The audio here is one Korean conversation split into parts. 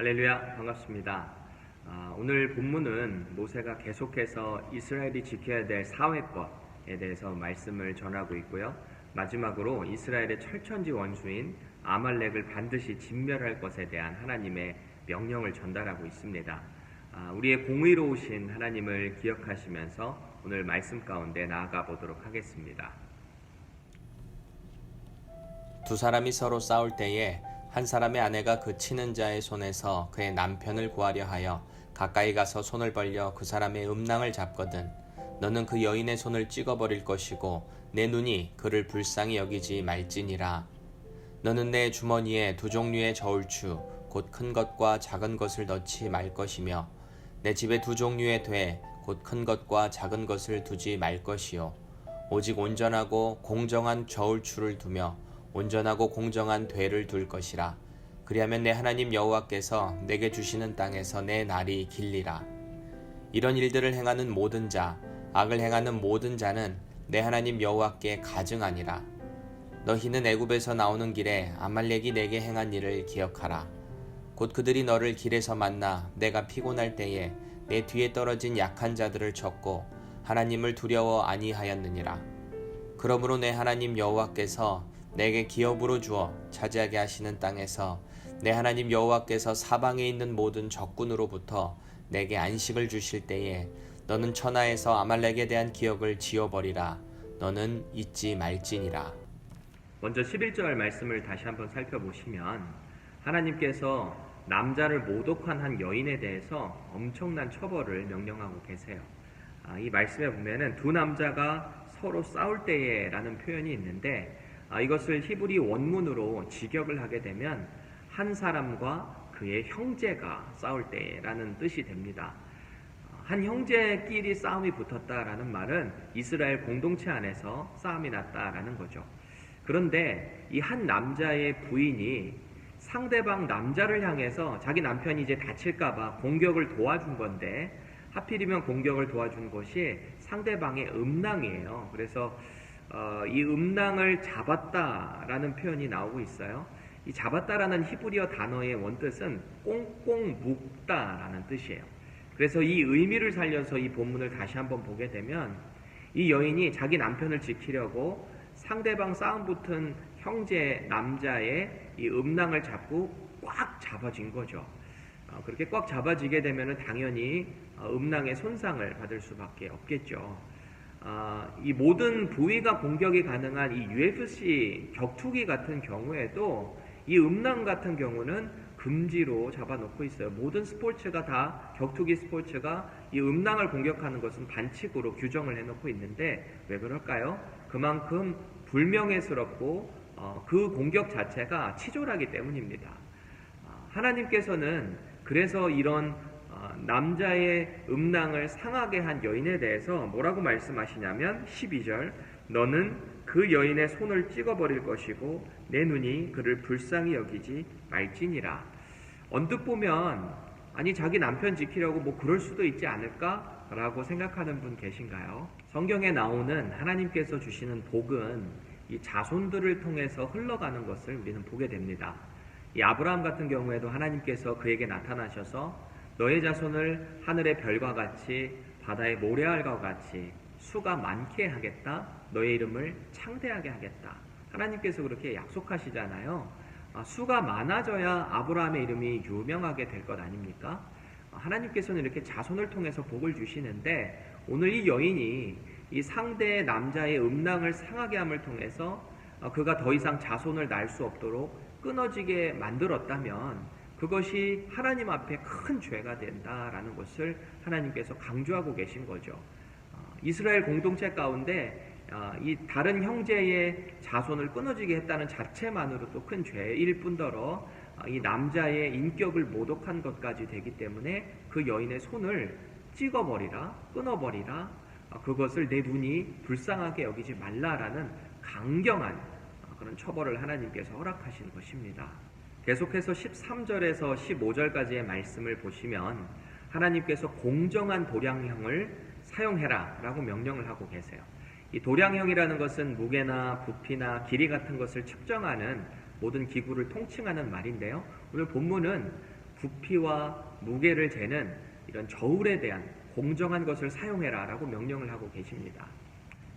할렐루야, 반갑습니다. 오늘 본문은 모세가 계속해서 이스라엘이 지켜야 될 사회법에 대해서 말씀을 전하고 있고요. 마지막으로 이스라엘의 철천지 원수인 아말렉을 반드시 진멸할 것에 대한 하나님의 명령을 전달하고 있습니다. 우리의 공의로우신 하나님을 기억하시면서 오늘 말씀 가운데 나아가 보도록 하겠습니다. 두 사람이 서로 싸울 때에 한 사람의 아내가 그 치는 자의 손에서 그의 남편을 구하려 하여 가까이 가서 손을 벌려 그 사람의 음낭을 잡거든 너는 그 여인의 손을 찍어버릴 것이고 내 눈이 그를 불쌍히 여기지 말지니라. 너는 내 주머니에 두 종류의 저울추 곧 큰 것과 작은 것을 넣지 말 것이며 내 집에 두 종류의 돼 곧 큰 것과 작은 것을 두지 말 것이요 오직 온전하고 공정한 저울추를 두며 온전하고 공정한 되를 둘 것이라. 그리하면 내 하나님 여호와께서 내게 주시는 땅에서 내 날이 길리라. 이런 일들을 행하는 모든 자, 악을 행하는 모든 자는 내 하나님 여호와께 가증하니라. 너희는 애굽에서 나오는 길에 아말렉이 내게 행한 일을 기억하라. 곧 그들이 너를 길에서 만나 내가 피곤할 때에 내 뒤에 떨어진 약한 자들을 쳤고 하나님을 두려워 아니하였느니라. 그러므로 내 하나님 여호와께서 내게 기업으로 주어 차지하게 하시는 땅에서 내 하나님 여호와께서 사방에 있는 모든 적군으로부터 내게 안식을 주실 때에 너는 천하에서 아말렉에 대한 기억을 지워버리라. 너는 잊지 말지니라. 먼저 11절 말씀을 다시 한번 살펴보시면 하나님께서 남자를 모독한 한 여인에 대해서 엄청난 처벌을 명령하고 계세요. 이 말씀에 보면은 두 남자가 서로 싸울 때에 라는 표현이 있는데 이것을 히브리 원문으로 직역을 하게 되면 한 사람과 그의 형제가 싸울 때라는 뜻이 됩니다. 한 형제끼리 싸움이 붙었다라는 말은 이스라엘 공동체 안에서 싸움이 났다라는 거죠. 그런데 이 한 남자의 부인이 상대방 남자를 향해서 자기 남편이 이제 다칠까봐 공격을 도와준 건데 하필이면 공격을 도와준 것이 상대방의 음낭이에요. 그래서 이 음낭을 잡았다라는 표현이 나오고 있어요. 이 잡았다라는 히브리어 단어의 원뜻은 꽁꽁 묶다라는 뜻이에요. 그래서 이 의미를 살려서 이 본문을 다시 한번 보게 되면 이 여인이 자기 남편을 지키려고 상대방 싸움 붙은 형제 남자의 이 음낭을 잡고 꽉 잡아진 거죠. 그렇게 꽉 잡아지게 되면 당연히 음낭의 손상을 받을 수밖에 없겠죠. 이 모든 부위가 공격이 가능한 이 UFC 격투기 같은 경우에도 이 음낭 같은 경우는 금지로 잡아놓고 있어요. 모든 스포츠가 다 격투기 스포츠가 이 음낭을 공격하는 것은 반칙으로 규정을 해놓고 있는데 왜 그럴까요? 그만큼 불명예스럽고 그 공격 자체가 치졸하기 때문입니다. 하나님께서는 그래서 이런 남자의 음낭을 상하게 한 여인에 대해서 뭐라고 말씀하시냐면 12절 너는 그 여인의 손을 찍어버릴 것이고 내 눈이 그를 불쌍히 여기지 말지니라. 언뜻 보면 아니 자기 남편 지키려고 뭐 그럴 수도 있지 않을까? 라고 생각하는 분 계신가요? 성경에 나오는 하나님께서 주시는 복은 이 자손들을 통해서 흘러가는 것을 우리는 보게 됩니다. 이 아브라함 같은 경우에도 하나님께서 그에게 나타나셔서 너의 자손을 하늘의 별과 같이 바다의 모래알과 같이 수가 많게 하겠다. 너의 이름을 창대하게 하겠다. 하나님께서 그렇게 약속하시잖아요. 수가 많아져야 아브라함의 이름이 유명하게 될 것 아닙니까? 하나님께서는 이렇게 자손을 통해서 복을 주시는데 오늘 이 여인이 이 상대 남자의 음낭을 상하게 함을 통해서 그가 더 이상 자손을 낳을 수 없도록 끊어지게 만들었다면 그것이 하나님 앞에 큰 죄가 된다라는 것을 하나님께서 강조하고 계신 거죠. 이스라엘 공동체 가운데 이 다른 형제의 자손을 끊어지게 했다는 자체만으로도 큰 죄일 뿐더러 이 남자의 인격을 모독한 것까지 되기 때문에 그 여인의 손을 찍어버리라, 끊어버리라, 그것을 내 눈이 불쌍하게 여기지 말라라는 강경한 그런 처벌을 하나님께서 허락하신 것입니다. 계속해서 13절에서 15절까지의 말씀을 보시면 하나님께서 공정한 도량형을 사용해라 라고 명령을 하고 계세요. 이 도량형이라는 것은 무게나 부피나 길이 같은 것을 측정하는 모든 기구를 통칭하는 말인데요. 오늘 본문은 부피와 무게를 재는 이런 저울에 대한 공정한 것을 사용해라 라고 명령을 하고 계십니다.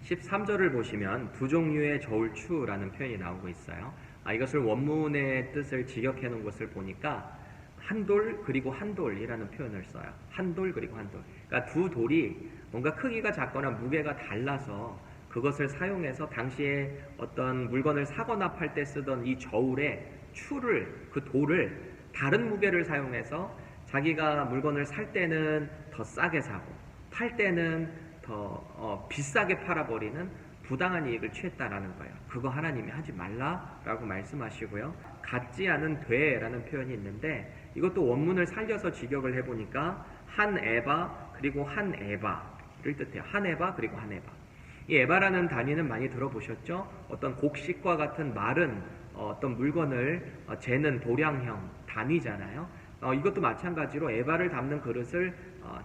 13절을 보시면 두 종류의 저울추라는 표현이 나오고 있어요. 이것을 원문의 뜻을 직역해 놓은 것을 보니까 한 돌 그리고 한 돌이라는 표현을 써요. 한 돌 그리고 한 돌. 그러니까 두 돌이 뭔가 크기가 작거나 무게가 달라서 그것을 사용해서 당시에 어떤 물건을 사거나 팔 때 쓰던 이 저울의 추를, 그 돌을 다른 무게를 사용해서 자기가 물건을 살 때는 더 싸게 사고 팔 때는 더 비싸게 팔아버리는 부당한 이익을 취했다라는 거예요. 그거 하나님이 하지 말라라고 말씀하시고요. 같지 않은 되라는 표현이 있는데 이것도 원문을 살려서 직역을 해보니까 한 에바 그리고 한 에바를 뜻해요. 한 에바 그리고 한 에바. 이 에바라는 단위는 많이 들어보셨죠? 어떤 곡식과 같은 마른 어떤 물건을 재는 도량형 단위잖아요. 이것도 마찬가지로 에바를 담는 그릇을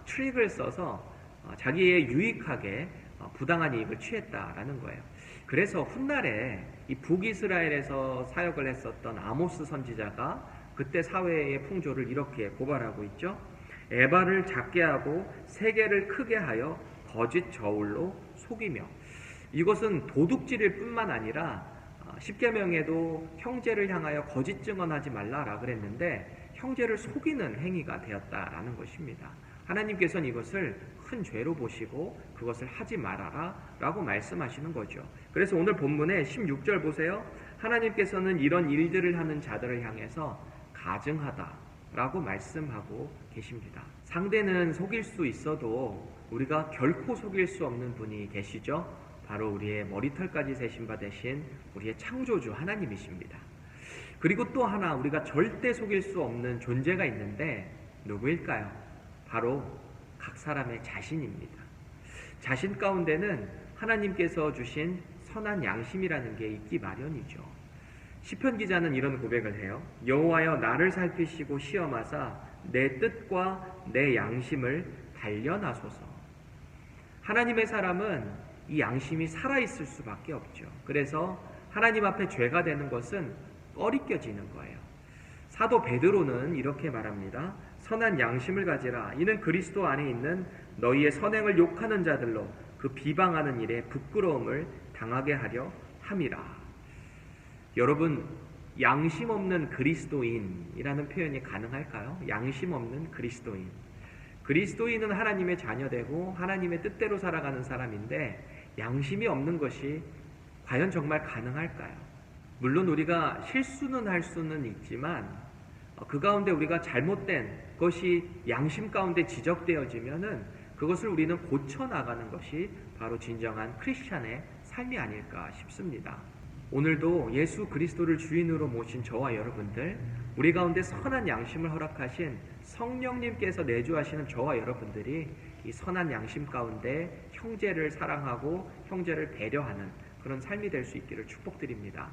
트릭을 써서 자기의 유익하게 부당한 이익을 취했다라는 거예요. 그래서 훗날에 이 북이스라엘에서 사역을 했었던 아모스 선지자가 그때 사회의 풍조를 이렇게 고발하고 있죠. 에바를 작게 하고 세계를 크게 하여 거짓 저울로 속이며. 이것은 도둑질일 뿐만 아니라 십계명에도 형제를 향하여 거짓 증언하지 말라라 그랬는데 형제를 속이는 행위가 되었다라는 것입니다. 하나님께서는 이것을 큰 죄로 보시고 그것을 하지 말아라 라고 말씀하시는 거죠. 그래서 오늘 본문의 16절 보세요. 하나님께서는 이런 일들을 하는 자들을 향해서 가증하다 라고 말씀하고 계십니다. 상대는 속일 수 있어도 우리가 결코 속일 수 없는 분이 계시죠. 바로 우리의 머리털까지 세신 바 되신 우리의 창조주 하나님이십니다. 그리고 또 하나 우리가 절대 속일 수 없는 존재가 있는데 누구일까요? 바로 각 사람의 자신입니다. 자신 가운데는 하나님께서 주신 선한 양심이라는 게 있기 마련이죠. 시편 기자는 이런 고백을 해요. 여호와여 나를 살피시고 시험하사 내 뜻과 내 양심을 단련하소서. 하나님의 사람은 이 양심이 살아있을 수밖에 없죠. 그래서 하나님 앞에 죄가 되는 것은 꺼리껴지는 거예요. 사도 베드로는 이렇게 말합니다. 선한 양심을 가지라. 이는 그리스도 안에 있는 너희의 선행을 욕하는 자들로 그 비방하는 일에 부끄러움을 당하게 하려 함이라. 여러분, 양심 없는 그리스도인이라는 표현이 가능할까요? 양심 없는 그리스도인. 그리스도인은 하나님의 자녀되고 하나님의 뜻대로 살아가는 사람인데 양심이 없는 것이 과연 정말 가능할까요? 물론 우리가 실수는 할 수는 있지만 그 가운데 우리가 잘못된 것이 양심 가운데 지적되어지면은 그것을 우리는 고쳐나가는 것이 바로 진정한 크리스찬의 삶이 아닐까 싶습니다. 오늘도 예수 그리스도를 주인으로 모신 저와 여러분들, 우리 가운데 선한 양심을 허락하신 성령님께서 내주하시는 저와 여러분들이 이 선한 양심 가운데 형제를 사랑하고 형제를 배려하는 그런 삶이 될 수 있기를 축복드립니다.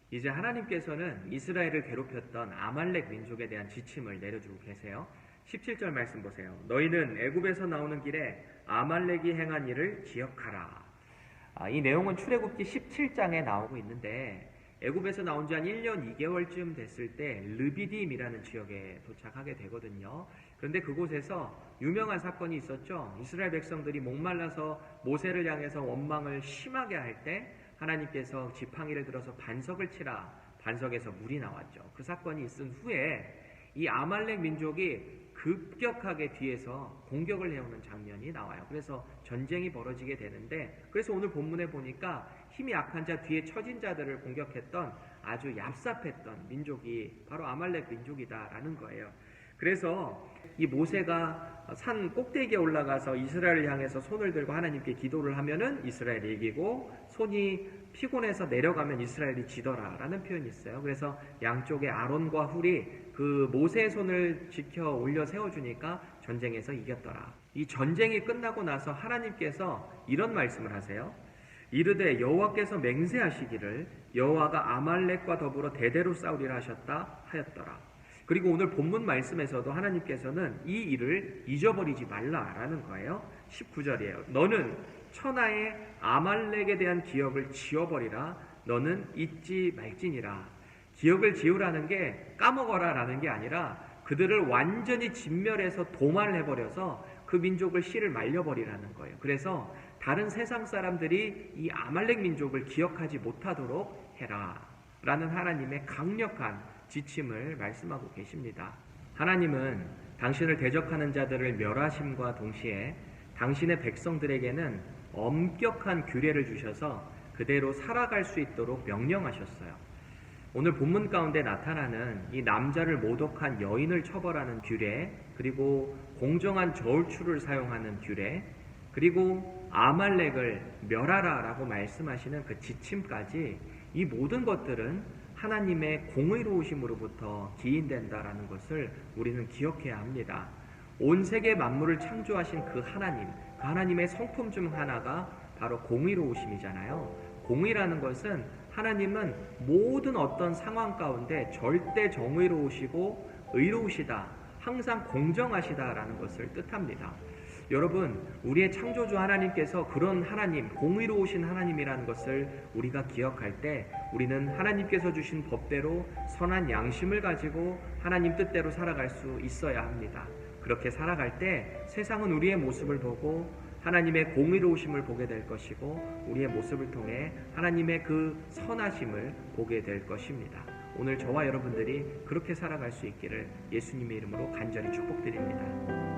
이제 하나님께서는 이스라엘을 괴롭혔던 아말렉 민족에 대한 지침을 내려주고 계세요. 17절 말씀 보세요. 너희는 애굽에서 나오는 길에 아말렉이 행한 일을 기억하라. 이 내용은 출애굽기 17장에 나오고 있는데 애굽에서 나온 지 한 1년 2개월쯤 됐을 때 르비딤이라는 지역에 도착하게 되거든요. 그런데 그곳에서 유명한 사건이 있었죠. 이스라엘 백성들이 목말라서 모세를 향해서 원망을 심하게 할 때 하나님께서 지팡이를 들어서 반석을 치라. 반석에서 물이 나왔죠. 그 사건이 있은 후에 이 아말렉 민족이 급격하게 뒤에서 공격을 해오는 장면이 나와요. 그래서 전쟁이 벌어지게 되는데, 그래서 오늘 본문에 보니까 힘이 약한 자, 뒤에 처진 자들을 공격했던 아주 얍삽했던 민족이 바로 아말렉 민족이다라는 거예요. 그래서 이 모세가 산 꼭대기에 올라가서 이스라엘을 향해서 손을 들고 하나님께 기도를 하면은 이스라엘이 이기고, 손이 피곤해서 내려가면 이스라엘이 지더라라는 표현이 있어요. 그래서 양쪽에 아론과 훌이 그 모세의 손을 지켜 올려 세워주니까 전쟁에서 이겼더라. 이 전쟁이 끝나고 나서 하나님께서 이런 말씀을 하세요. 이르되 여호와께서 맹세하시기를 여호와가 아말렉과 더불어 대대로 싸우리라 하셨다 하였더라. 그리고 오늘 본문 말씀에서도 하나님께서는 이 일을 잊어버리지 말라라는 거예요. 19절이에요. 너는 천하의 아말렉에 대한 기억을 지워버리라. 너는 잊지 말지니라. 기억을 지우라는 게 까먹어라 라는 게 아니라 그들을 완전히 진멸해서 도말해버려서 그 민족을 씨를 말려버리라는 거예요. 그래서 다른 세상 사람들이 이 아말렉 민족을 기억하지 못하도록 해라 라는 하나님의 강력한 지침을 말씀하고 계십니다. 하나님은 당신을 대적하는 자들을 멸하심과 동시에 당신의 백성들에게는 엄격한 규례를 주셔서 그대로 살아갈 수 있도록 명령하셨어요. 오늘 본문 가운데 나타나는 이 남자를 모독한 여인을 처벌하는 규례, 그리고 공정한 저울추를 사용하는 규례, 그리고 아말렉을 멸하라 라고 말씀하시는 그 지침까지, 이 모든 것들은 하나님의 공의로우심으로부터 기인된다라는 것을 우리는 기억해야 합니다. 온 세계 만물을 창조하신 그 하나님의 성품 중 하나가 바로 공의로우심이잖아요. 공의라는 것은 하나님은 모든 어떤 상황 가운데 절대 정의로우시고 의로우시다, 항상 공정하시다라는 것을 뜻합니다. 여러분, 우리의 창조주 하나님께서 그런 하나님, 공의로우신 하나님이라는 것을 우리가 기억할 때 우리는 하나님께서 주신 법대로 선한 양심을 가지고 하나님 뜻대로 살아갈 수 있어야 합니다. 그렇게 살아갈 때 세상은 우리의 모습을 보고 하나님의 공의로우심을 보게 될 것이고, 우리의 모습을 통해 하나님의 그 선하심을 보게 될 것입니다. 오늘 저와 여러분들이 그렇게 살아갈 수 있기를 예수님의 이름으로 간절히 축복드립니다.